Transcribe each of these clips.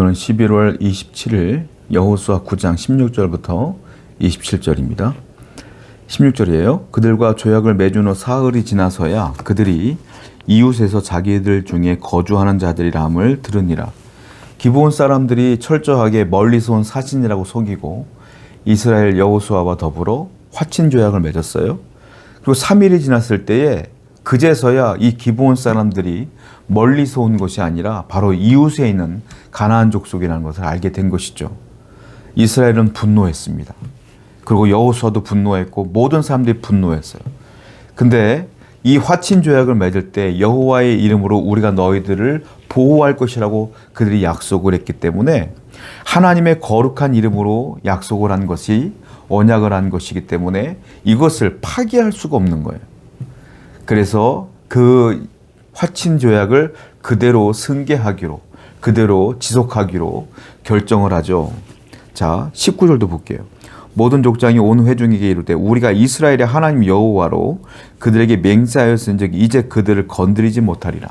오늘은 11월 27일 여호수아 9장 16절부터 27절입니다. 16절이에요. 그들과 조약을 맺은 후 사흘이 지나서야 그들이 이웃에서 자기들 중에 거주하는 자들이람을 들으니라. 기브온 사람들이 철저하게 멀리서 온 사신이라고 속이고 이스라엘 여호수아와 더불어 화친 조약을 맺었어요. 그리고 3일이 지났을 때에 그제서야 이 기브온 사람들이 멀리서 온 것이 아니라 바로 이웃에 있는 가나안 족속이라는 것을 알게 된 것이죠. 이스라엘은 분노했습니다. 그리고 여호수아도 분노했고 모든 사람들이 분노했어요. 근데 이 화친 조약을 맺을 때 여호와의 이름으로 우리가 너희들을 보호할 것이라고 그들이 약속을 했기 때문에 하나님의 거룩한 이름으로 약속을 한 것이 언약을 한 것이기 때문에 이것을 파기할 수가 없는 거예요. 그래서 그 화친 조약을 그대로 승계하기로, 그대로 지속하기로 결정을 하죠. 자, 19절도 볼게요. 모든 족장이 온 회중에게 이르되 우리가 이스라엘의 하나님 여호와로 그들에게 맹세하였은즉 이제 그들을 건드리지 못하리라.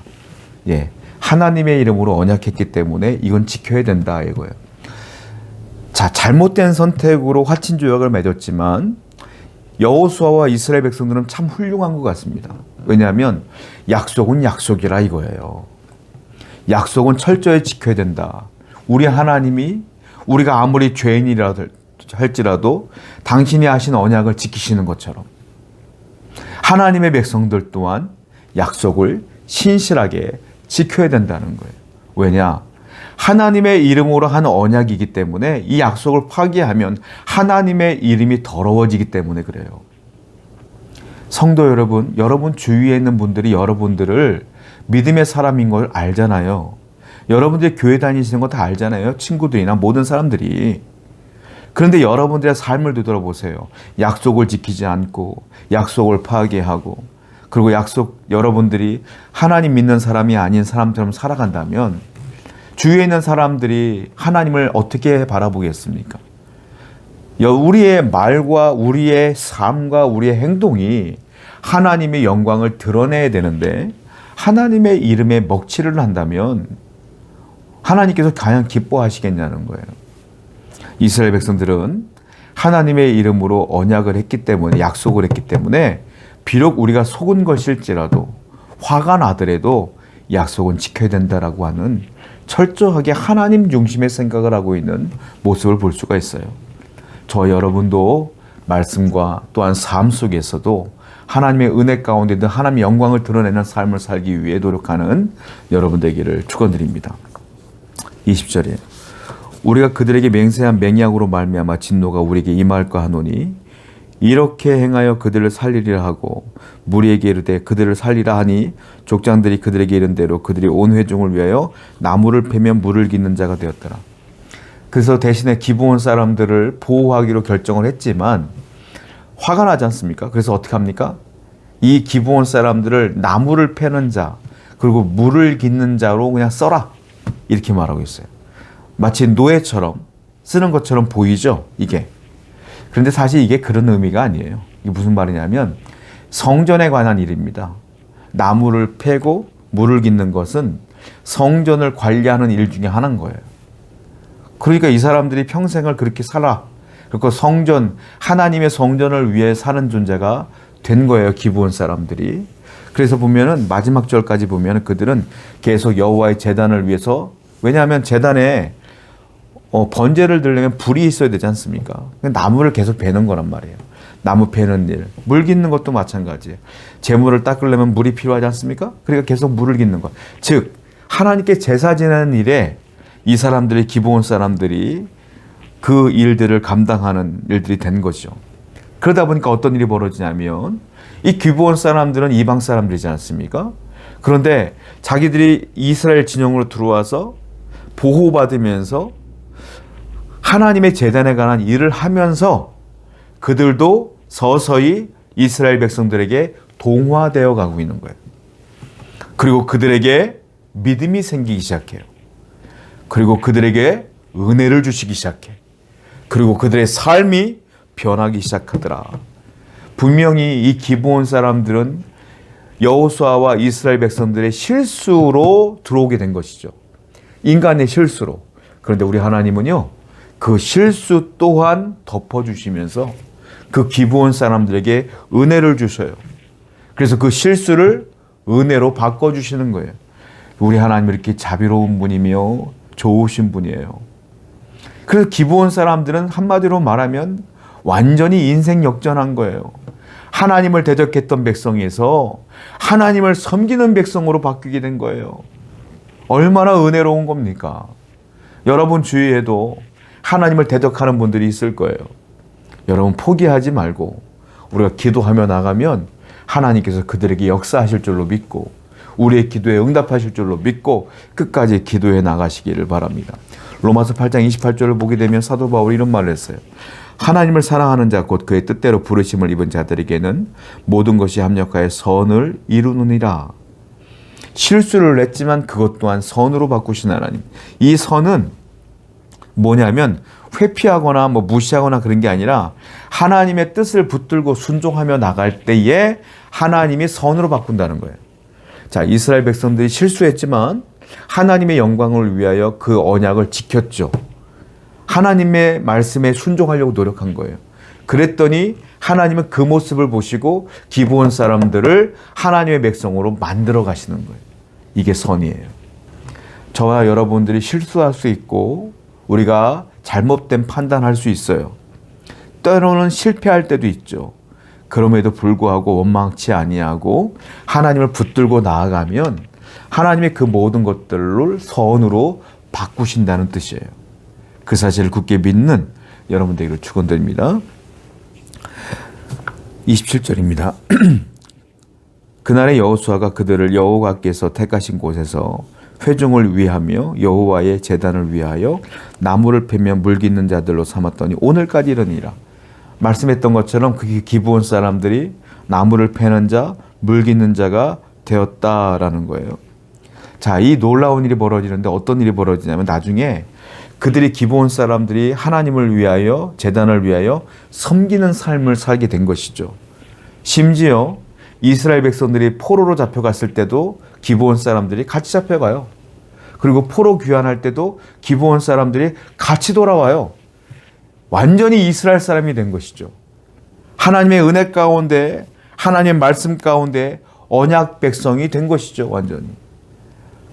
예, 하나님의 이름으로 언약했기 때문에 이건 지켜야 된다 이거예요. 자, 잘못된 선택으로 화친 조약을 맺었지만 여호수아와 이스라엘 백성들은 참 훌륭한 것 같습니다. 왜냐하면 약속은 약속이라 이거예요. 약속은 철저히 지켜야 된다. 우리 하나님이 우리가 아무리 죄인이라도 할지라도 당신이 하신 언약을 지키시는 것처럼 하나님의 백성들 또한 약속을 신실하게 지켜야 된다는 거예요. 왜냐? 하나님의 이름으로 한 언약이기 때문에 이 약속을 파기하면 하나님의 이름이 더러워지기 때문에 그래요. 성도 여러분, 여러분 주위에 있는 분들이 여러분들을 믿음의 사람인 걸 알잖아요. 여러분들이 교회 다니시는 거 다 알잖아요. 친구들이나 모든 사람들이. 그런데 여러분들의 삶을 되돌아보세요. 약속을 지키지 않고 약속을 파괴하고 그리고 여러분들이 하나님 믿는 사람이 아닌 사람처럼 살아간다면 주위에 있는 사람들이 하나님을 어떻게 바라보겠습니까? 우리의 말과 우리의 삶과 우리의 행동이 하나님의 영광을 드러내야 되는데 하나님의 이름에 먹칠을 한다면 하나님께서 과연 기뻐하시겠냐는 거예요. 이스라엘 백성들은 하나님의 이름으로 언약을 했기 때문에 약속을 했기 때문에 비록 우리가 속은 것일지라도 화가 나더라도 약속은 지켜야 된다라고 하는 철저하게 하나님 중심의 생각을 하고 있는 모습을 볼 수가 있어요. 저 여러분도 말씀과 또한 삶 속에서도 하나님의 은혜 가운데도 하나님의 영광을 드러내는 삶을 살기 위해 노력하는 여러분 되기를 축원드립니다. 20절에 우리가 그들에게 맹세한 맹약으로 말미암아 진노가 우리에게 임할까 하노니 이렇게 행하여 그들을 살리리라 하고 무리에게 이르되 그들을 살리라 하니 족장들이 그들에게 이른 대로 그들이 온 회중을 위하여 나무를 패면 물을 깃는 자가 되었더라. 그래서 대신에 기브온 사람들을 보호하기로 결정을 했지만 화가 나지 않습니까? 그래서 어떻게 합니까? 이 기브온 사람들을 나무를 패는 자 그리고 물을 깃는 자로 그냥 써라 이렇게 말하고 있어요. 마치 노예처럼 쓰는 것처럼 보이죠 이게. 그런데 사실 이게 그런 의미가 아니에요. 이게 무슨 말이냐면 성전에 관한 일입니다. 나무를 패고 물을 깃는 것은 성전을 관리하는 일 중에 하나인 거예요. 그러니까 이 사람들이 평생을 그렇게 살아. 그리고 하나님의 성전을 위해 사는 존재가 된 거예요. 기브온 사람들이. 그래서 보면은 마지막 절까지 보면은 그들은 계속 여호와의 제단을 위해서, 왜냐하면 제단에 번제를 드리려면 불이 있어야 되지 않습니까? 나무를 계속 베는 거란 말이에요. 나무 베는 일, 물 깃는 것도 마찬가지예요. 제물을 닦으려면 물이 필요하지 않습니까? 그러니까 계속 물을 깃는 것. 즉 하나님께 제사 지내는 일에 이 사람들이 기브온 사람들이 그 일들을 감당하는 일들이 된 거죠. 그러다 보니까 어떤 일이 벌어지냐면 이 기브온 사람들은 이방 사람들이지 않습니까? 그런데 자기들이 이스라엘 진영으로 들어와서 보호받으면서 하나님의 제단에 관한 일을 하면서 그들도 서서히 이스라엘 백성들에게 동화되어 가고 있는 거예요. 그리고 그들에게 믿음이 생기기 시작해요. 그리고 그들에게 은혜를 주시기 시작해. 그리고 그들의 삶이 변하기 시작하더라. 분명히 이 기브온 사람들은 여호수아와 이스라엘 백성들의 실수로 들어오게 된 것이죠. 인간의 실수로. 그런데 우리 하나님은요, 그 실수 또한 덮어주시면서 그 기부온 사람들에게 은혜를 주셔요. 그래서 그 실수를 은혜로 바꿔주시는 거예요. 우리 하나님은 이렇게 자비로운 분이며 좋으신 분이에요. 그래서 기부온 사람들은 한마디로 말하면 완전히 인생 역전한 거예요. 하나님을 대적했던 백성에서 하나님을 섬기는 백성으로 바뀌게 된 거예요. 얼마나 은혜로운 겁니까? 여러분 주위에도 하나님을 대적하는 분들이 있을 거예요. 여러분 포기하지 말고 우리가 기도하며 나가면 하나님께서 그들에게 역사하실 줄로 믿고 우리의 기도에 응답하실 줄로 믿고 끝까지 기도해 나가시기를 바랍니다. 로마서 8장 28절을 보게 되면 사도 바울이 이런 말을 했어요. 하나님을 사랑하는 자 곧 그의 뜻대로 부르심을 입은 자들에게는 모든 것이 합력하여 선을 이루느니라. 실수를 했지만 그것 또한 선으로 바꾸신 하나님. 이 선은 뭐냐면 회피하거나 무시하거나 그런 게 아니라 하나님의 뜻을 붙들고 순종하며 나갈 때에 하나님이 선으로 바꾼다는 거예요. 자, 이스라엘 백성들이 실수했지만 하나님의 영광을 위하여 그 언약을 지켰죠. 하나님의 말씀에 순종하려고 노력한 거예요. 그랬더니 하나님은 그 모습을 보시고 기브온 사람들을 하나님의 백성으로 만들어 가시는 거예요. 이게 선이에요. 저와 여러분들이 실수할 수 있고 우리가 잘못된 판단할 수 있어요. 때로는 실패할 때도 있죠. 그럼에도 불구하고 원망치 아니하고 하나님을 붙들고 나아가면 하나님의 그 모든 것들을 선으로 바꾸신다는 뜻이에요. 그 사실을 굳게 믿는 여러분들에게 축원드립니다. 27절입니다. 그날에 여호수아가 그들을 여호와께서 택하신 곳에서 회중을 위하며 여호와의 제단을 위하여 나무를 패며 물깃는 자들로 삼았더니 오늘까지 이르니라. 말씀했던 것처럼 그 기브온 사람들이 나무를 패는 자, 물깃는 자가 되었다라는 거예요. 자, 이 놀라운 일이 벌어지는데 어떤 일이 벌어지냐면 나중에 그들이 기브온 사람들이 하나님을 위하여 제단을 위하여 섬기는 삶을 살게 된 것이죠. 심지어 이스라엘 백성들이 포로로 잡혀갔을 때도 기브온 사람들이 같이 잡혀가요. 그리고 포로 귀환할 때도 기브온 사람들이 같이 돌아와요. 완전히 이스라엘 사람이 된 것이죠. 하나님의 은혜 가운데 하나님의 말씀 가운데 언약 백성이 된 것이죠. 완전히.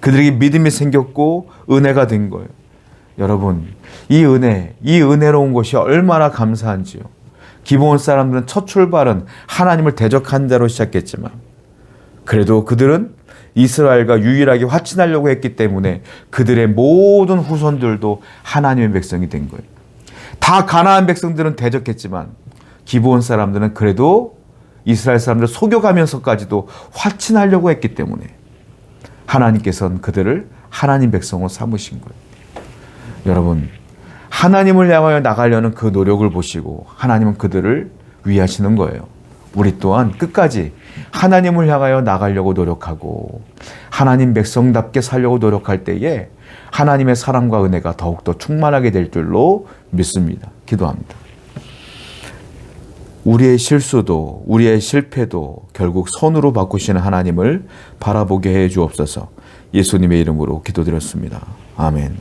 그들에게 믿음이 생겼고 은혜가 된 거예요. 여러분, 이 은혜로운 것이 얼마나 감사한지요. 기브온 사람들은 첫 출발은 하나님을 대적한 자로 시작했지만 그래도 그들은 이스라엘과 유일하게 화친하려고 했기 때문에 그들의 모든 후손들도 하나님의 백성이 된 거예요. 다 가나안 백성들은 대적했지만 기브온 사람들은 그래도 이스라엘 사람들을 속여가면서까지도 화친하려고 했기 때문에 하나님께서는 그들을 하나님 백성으로 삼으신 거예요. 여러분, 하나님을 향하여 나가려는 그 노력을 보시고 하나님은 그들을 위하시는 거예요. 우리 또한 끝까지 하나님을 향하여 나가려고 노력하고 하나님 백성답게 살려고 노력할 때에 하나님의 사랑과 은혜가 더욱더 충만하게 될 줄로 믿습니다. 기도합니다. 우리의 실수도 우리의 실패도 결국 선으로 바꾸시는 하나님을 바라보게 해 주옵소서. 예수님의 이름으로 기도드렸습니다. 아멘.